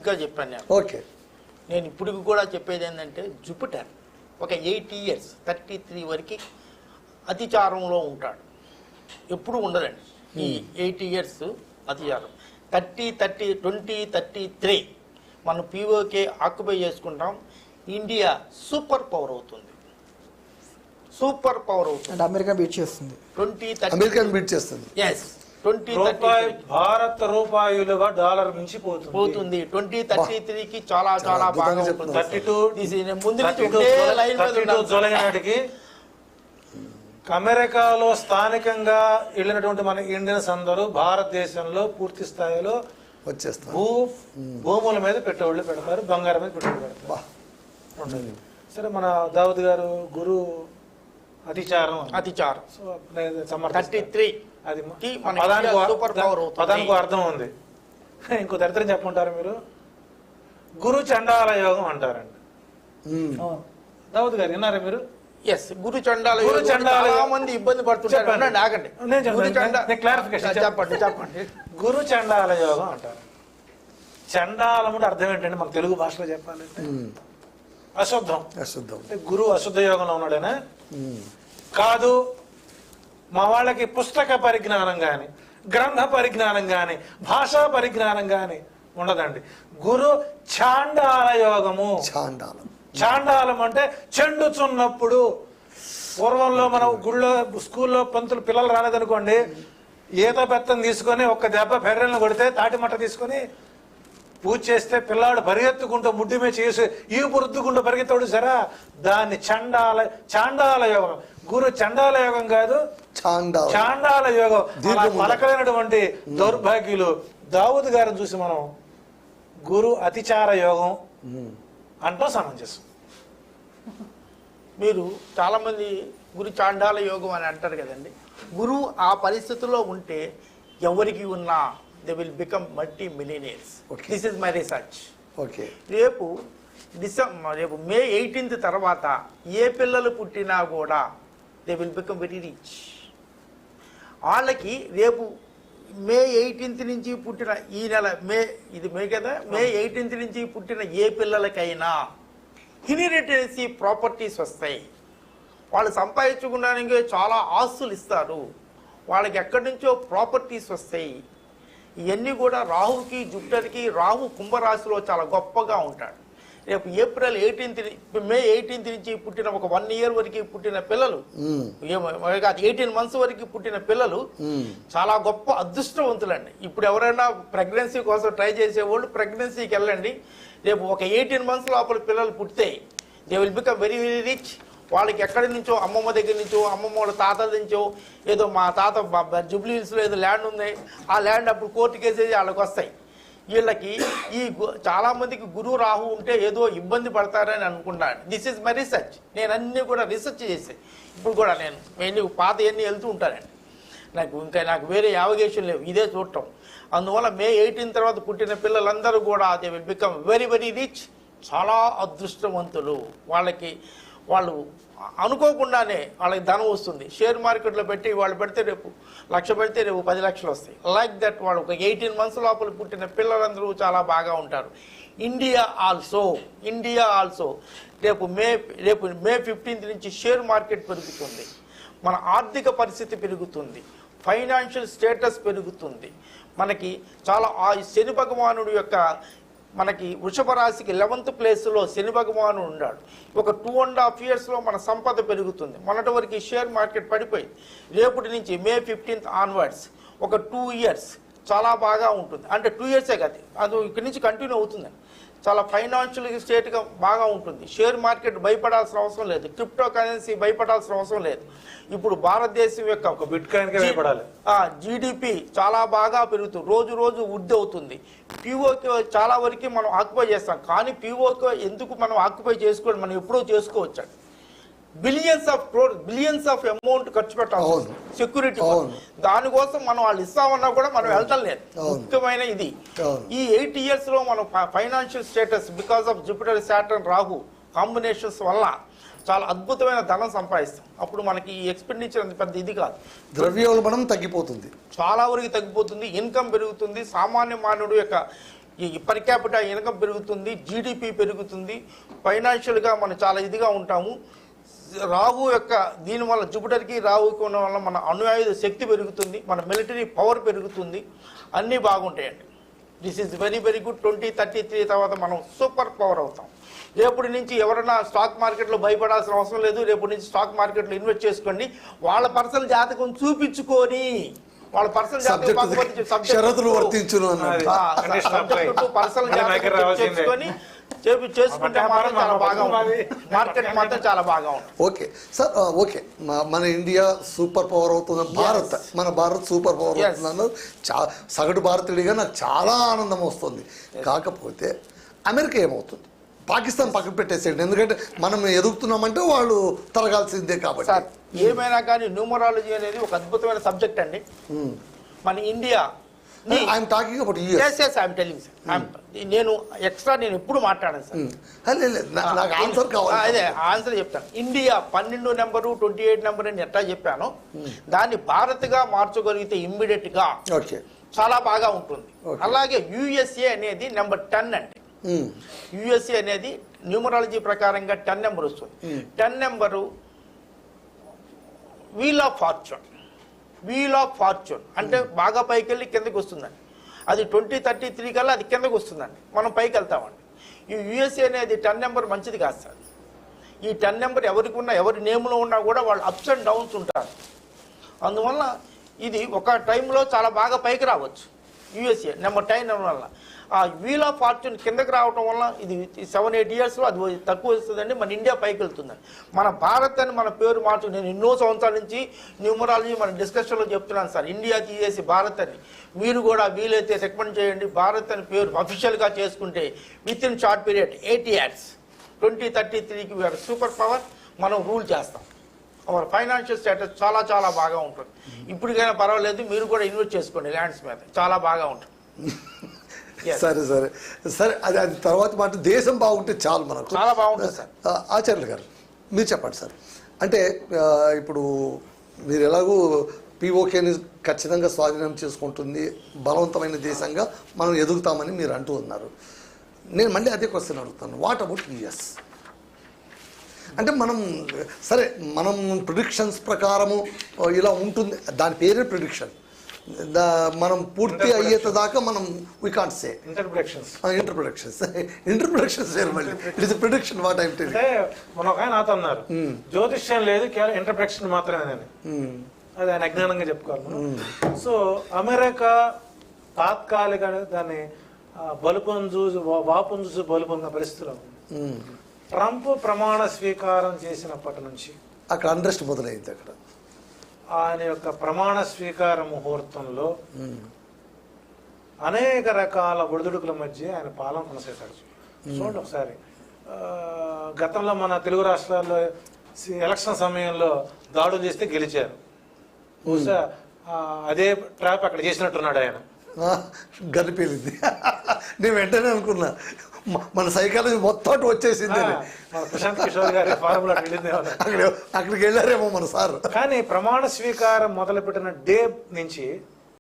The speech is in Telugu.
ఇంకా చెప్పాను నేను. ఓకే, నేను ఇప్పుడు కూడా చెప్పేది ఏంటంటే జూపిటర్ ఒక 8 years 33 వరకు అతిచారంలో ఉంటాడు. ఎప్పుడు ఉండదండి ఈ 8 years అతిచారం. 2033 మనం పీఓకే ఆక్యుపై చేసుకుంటాం. ఇండియా సూపర్ పవర్ అవుతుంది. సూపర్ పవర్ అవుతుంది. అమెరికా బీట్ చేస్తుంది. 2030 అమెరికన్ బీట్ చేస్తుంది. ఎస్ 2033 భారత రూపాయలుగా డాలర్ నుంచి పోతుంది. 2033కి చాలా చాలా బాగా ఉంటుంది. 32 ముందు నుంచి ఒకే లైన్ మీద ఉండాలి. జూలై నాటికి అమెరికాలో స్థానికంగా వెళ్ళినటువంటి మన ఇండియన్స్ అందరూ భారతదేశంలో పూర్తి స్థాయిలో వచ్చేస్తారు. భూముల మీద పెట్టుబడులు పెడతారు, బంగారం మీద పెట్టుబడులు పెడతారు. సరే, మన దావుద్ గారు గురు అతిచారం సో 33 అది పదానికి అర్థం ఉంది. ఇంకో దరిద్రం చెప్పుకుంటారు మీరు, గురు చండాల యోగం అంటారండి. దావుద్ గారు విన్నారా మీరు? ఎస్, గురు చండాల మంది ఇబ్బంది పడుతుంటారు. చెప్పండి. గురు చండాల యోగం అంటారు. చండాలం అంటే అర్థం ఏంటంటే మనకు తెలుగు భాషలో చెప్పాలంటే అశుద్ధం. గురువు అశుద్ధ యోగంలో ఉన్నాడేనా? కాదు, మా వాళ్ళకి పుస్తక పరిజ్ఞానం కానీ, గ్రంథ పరిజ్ఞానం కానీ, భాషా పరిజ్ఞానం కానీ ఉండదండి. గురు చాండాల యోగము. చాండాలం అంటే చెండుచున్నప్పుడు. పూర్వంలో మనం గుళ్ళో స్కూల్లో పంతులు పిల్లలు రాలేదనుకోండి, ఈత బెత్తం తీసుకొని ఒక్క దెబ్బ ఫెర్రెలను కొడితే తాటిమట్ట తీసుకొని పూజ చేస్తే పిల్లాడు పరిగెత్తుకుంటూ ముడ్డి మీద చేసి ఈ పురుద్దుకుంటూ పరిగెత్తాడు సరా, దాన్ని చాండాల యోగం. గురు చండాల యోగం కాదు, చాండాల యోగం. పలకలేనటువంటి దౌర్భాగ్యులు దావుద్ గారిని చూసి మనం గురు అతిచార యోగం అంటూ సమంజసం. మీరు చాలా మంది గురు చాండాల యోగం అని అంటారు కదండి. గురువు ఆ పరిస్థితుల్లో ఉంటే ఎవరికి ఉన్నా they will become multi millionaires. This is my research. రేపు మే 18th తర్వాత ఏ పిల్లలు పుట్టినా కూడా they will become very rich. వాళ్ళకి రేపు మే 18th నుంచి పుట్టిన ఈ నెల ఇది మే కదా, మే 18th నుంచి పుట్టిన ఏ పిల్లలకైనా ఇన్హెరిటెన్సీ ప్రాపర్టీస్ వస్తాయి. వాళ్ళు సంపాదించుకోవడానికి చాలా ఆస్తులు ఇస్తారు. వాళ్ళకి ఎక్కడి నుంచో ప్రాపర్టీస్ వస్తాయి. ఇవన్నీ కూడా రాహుకి జూపిటర్కి, రాహు కుంభరాశిలో చాలా గొప్పగా ఉంటాడు. రేపు మే 18th నుంచి పుట్టిన ఒక 1 year వరకు పుట్టిన పిల్లలు, 18 months వరకు పుట్టిన పిల్లలు చాలా గొప్ప అదృష్టవంతులండి. ఇప్పుడు ఎవరైనా ప్రెగ్నెన్సీ కోసం ట్రై చేసేవాళ్ళు ప్రెగ్నెన్సీకి వెళ్ళండి. రేపు ఒక 18 months లోపల పిల్లలు పుడితే they will become very very rich. వాళ్ళకి ఎక్కడి నుంచో అమ్మమ్మ దగ్గర నుంచో, అమ్మమ్మ వాళ్ళ తాతల నుంచో, ఏదో మా తాత జూబ్లీ హిల్స్లో ఏదో ల్యాండ్ ఉంది, ఆ ల్యాండ్ అప్పుడు కోర్టు కేసేసి వాళ్ళకి వస్తాయి. వీళ్ళకి చాలామందికి గురువు రాహు ఉంటే ఏదో ఇబ్బంది పడతారని అనుకుంటాను. This is my research. నేను అన్నీ కూడా రీసెర్చ్ చేసాను. ఇప్పుడు కూడా నేను పాత ఎన్ని వెళ్తూ ఉంటానండి. నాకు వేరే యావగేషన్ లేవు, ఇదే చూడటం. అందువల్ల మే 18 తర్వాత పుట్టిన పిల్లలందరూ కూడా they will become very very rich. చాలా అదృష్టవంతులు. వాళ్ళు అనుకోకుండానే వాళ్ళకి ధనం వస్తుంది. షేర్ మార్కెట్లో పెట్టి వాళ్ళు పెడితే రేపు 1,00,000 పెడితే రేపు 10 లక్షలు వస్తాయి. లైక్ దట్ వాళ్ళు ఒక 18 months లోపల పుట్టిన పిల్లలందరూ చాలా బాగా ఉంటారు. ఇండియా ఆల్సో రేపు మే 15th నుంచి షేర్ మార్కెట్ పెరుగుతుంది. మన ఆర్థిక పరిస్థితి పెరుగుతుంది. ఫైనాన్షియల్ స్టేటస్ పెరుగుతుంది. మనకి చాలా ఆ శని భగవానుడు యొక్క మనకి వృషభ రాశికి 11th ప్లేస్లో శని భగవానుడు ఉన్నాడు. ఒక 2.5 yearsలో మన సంపద పెరుగుతుంది. మొన్నటి వరకు షేర్ మార్కెట్ పడిపోయింది. రేపటి నుంచి మే 15th ఆన్వర్డ్స్ ఒక 2 years చాలా బాగా ఉంటుంది. అంటే 2 yearsే కాదు, అది ఇక్కడి నుంచి కంటిన్యూ అవుతుందండి. చాలా ఫైనాన్షియల్ స్టేట్గా బాగా ఉంటుంది. షేర్ మార్కెట్ భయపడాల్సిన అవసరం లేదు. క్రిప్టో కరెన్సీ భయపడాల్సిన అవసరం లేదు. ఇప్పుడు భారతదేశం యొక్క జీడిపి చాలా బాగా పెరుగుతుంది. రోజు రోజు వృద్ధి అవుతుంది. పీఓకే చాలా వరకు మనం ఆక్యుపై చేస్తాం. కానీ పీఓకే ఎందుకు మనం ఆక్యుపై చేసుకోవడం, మనం ఎప్పుడో చేసుకోవచ్చు. బిలియన్స్ ఆఫ్ అమౌంట్ ఖర్చు పెట్టాలి సెక్యూరిటీ. దానికోసం మనం వాళ్ళు ఇస్తామన్నా కూడా మనం వెళ్తాం లేదు. ముఖ్యమైన ఇది ఈ 8 yearsలో మనం financial status because of Jupiter, Saturn, Rahu combinations వల్ల చాలా అద్భుతమైన ధనం సంపాదిస్తాం. అప్పుడు మనకి ఈ ఎక్స్పెండిచర్ అంత పెద్ద ఇది కాదు, ద్రవ్యోల్బణం తగ్గిపోతుంది, చాలా వరకు తగ్గిపోతుంది, ఇన్కమ్ పెరుగుతుంది. సామాన్య మానవుడు యొక్క ఈ పర్ క్యాపిటల్ ఇన్కమ్ పెరుగుతుంది, జీడిపి పెరుగుతుంది, ఫైనాన్షియల్గా మనం చాలా ఇదిగా ఉంటాము. రాహు యొక్క దీనివల్ల జూపిటర్కి రాహుకి ఉన్న వల్ల మన అణుఆయుధ శక్తి పెరుగుతుంది, మన మిలిటరీ పవర్ పెరుగుతుంది, అన్నీ బాగుంటాయండి. This is very very good. 2033 తర్వాత మనం సూపర్ పవర్ అవుతాం. రేపటి నుంచి ఎవరైనా స్టాక్ మార్కెట్లో భయపడాల్సిన అవసరం లేదు. రేపటి నుంచి స్టాక్ మార్కెట్లో ఇన్వెస్ట్ చేసుకోండి. వాళ్ళ పర్సనల్ జాతకం చూపించుకొని, వాళ్ళ పర్సనల్ జాతకం షరతులు వర్తించును పర్సనల్ జాతకం చేసుకొని చేసుకుంటే మాత్రం చాలా బాగా ఉంటుంది. మార్కెట్ మాత్రం చాలా బాగా ఉంటుంది. Okay sir, okay. మన ఇండియా సూపర్ పవర్ అవుతుంది, మన భారత్ సూపర్ పవర్ అవుతుందన్న సగటు భారతీయుడిగా నాకు చాలా ఆనందం వస్తుంది. కాకపోతే అమెరికా ఏమవుతుంది? పాకిస్తాన్ పక్కన పెట్టేసేయండి, ఎందుకంటే మనం ఎదుగుతున్నామంటే వాళ్ళు తరగాల్సిందే కాబట్టి. సార్ ఏమైనా కానీ న్యూమరాలజీ అనేది ఒక అద్భుతమైన సబ్జెక్ట్ అండి. మన India I'm talking about I'm telling sir. నేను ఎక్స్ట్రా నేను ఎప్పుడు మాట్లాడాను సార్, నాకు ఆన్సర్ కావాలి. అదే ఆన్సర్ చెప్తాను. ఇండియా 12 నెంబరు 28 నెంబర్ అని ఎట్లా చెప్పాను, దాన్ని భారత్గా మార్చగలిగితే ఇమ్మీడియట్ గా చాలా బాగా ఉంటుంది. అలాగే యుఎస్ఏ అనేది నెంబర్ 10 అండి. యుఎస్ఏ అనేది న్యూమరాలజీ ప్రకారంగా 10 నెంబర్ వస్తుంది. 10 number wheel of fortune. Wheel of fortune అంటే బాగా పైకి వెళ్ళి కిందకి వస్తుందండి. అది 2033 కల్లా అది కిందకి వస్తుందండి, మనం పైకి వెళ్తామండి. ఈ యుఎస్ఏ అనేది 10 నెంబర్ మంచిది కాదు సార్. ఈ 10 నెంబర్ ఎవరికి ఉన్నా, ఎవరి నేమ్లో ఉన్నా కూడా వాళ్ళు అప్స్ అండ్ డౌన్స్ ఉంటారు. అందువల్ల ఇది ఒక టైంలో చాలా బాగా పైకి రావచ్చు. యుఎస్ఏ నెంబర్ 10 వల్ల ఆ వీల్ ఆఫ్ ఫార్చ్యూన్ కిందకి రావటం వల్ల ఇది 7-8 ఇయర్స్లో అది తక్కువ వస్తుందండి. మన ఇండియా పైకి వెళ్తుందండి. మన భారత్ అని మన పేరు మార్చు. నేను ఎన్నో సంవత్సరాల నుంచి న్యూమరాలజీ మన డిస్కషన్లో చెప్తున్నాను సార్, ఇండియా తీసేసి భారత్ అని. మీరు కూడా వీలైతే రికమెండ్ చేయండి. భారత్ అని పేరు అఫీషియల్గా చేసుకుంటే within short period 8 years 2033కి వీఆర్ సూపర్ పవర్. మనం రూల్ చేస్తాం. అవర్ ఫైనాన్షియల్ స్టేటస్ చాలా చాలా బాగా ఉంటుంది. ఇప్పటికైనా పర్వాలేదు, మీరు కూడా ఇన్వెస్ట్ చేసుకోండి ల్యాండ్స్ మీద, చాలా బాగా ఉంటుంది. సరే సరే సరే, అది తర్వాత మాట. దేశం బాగుంటే చాలు మనకు, చాలా బాగుంటుంది సార్. ఆచార్యులు గారు మీరు చెప్పండి సార్. అంటే ఇప్పుడు మీరు ఎలాగూ పిఓకేని ఖచ్చితంగా స్వాధీనం చేసుకుంటుంది, బలవంతమైన దేశంగా మనం ఎదుగుతామని మీరు అంటూ ఉన్నారు. నేను మళ్ళీ అదే క్వశ్చన్ అడుగుతాను, వాట్ అబౌట్ యుఎస్? అంటే మనం ప్రిడిక్షన్స్ ప్రకారము ఇలా ఉంటుంది, దాని పేరే ప్రిడిక్షన్. మనం పూర్తి అయ్యేత దాకా మనం వీ కాంట్ సే ఇంటర్ప్రిడిక్షన్స్ మళ్ళీ it is prediction. What I'm telling, మన ఒక ఆయన నాతో అన్నారు, జ్యోతిష్యం లేదు కేవలం ఇంటర్ప్రిడిక్షన్ మాత్రమే అని. అది ఆయన అజ్ఞానంగా చెప్పుకోవాలి. సో అమెరికా తాత్కాలిక దాన్ని బలుపును చూసి వాపును చూసి బలుపున్న పరిస్థితిలో ట్రంప్ ప్రమాణ స్వీకారం చేసినప్పటి నుంచి అక్కడ అన్రెస్ట్ మొదలైంది. అక్కడ ఆయన యొక్క ప్రమాణ స్వీకార ముహూర్తంలో అనేక రకాల ఒడిదుడుకుల మధ్య ఆయన పాలన కొనసాగాడు. చూడండి ఒకసారి, గతంలో మన తెలుగు రాష్ట్రాల్లో ఎలక్షన్ సమయంలో దాడులు చేస్తే గెలిచారు. బహుశా అదే ట్రాప్ అక్కడ చేసినట్టున్నాడు ఆయన. గరిపేలింది. నేను వెంటనే అనుకున్నా మన సైకాలజీ మొత్తం వచ్చేసింది. ప్రశాంత్ కిషోర్ గారి ఫార్ములా అక్కడికి వెళ్ళారేమో మన సార్. కానీ ప్రమాణ స్వీకారం మొదలుపెట్టిన డే నుంచి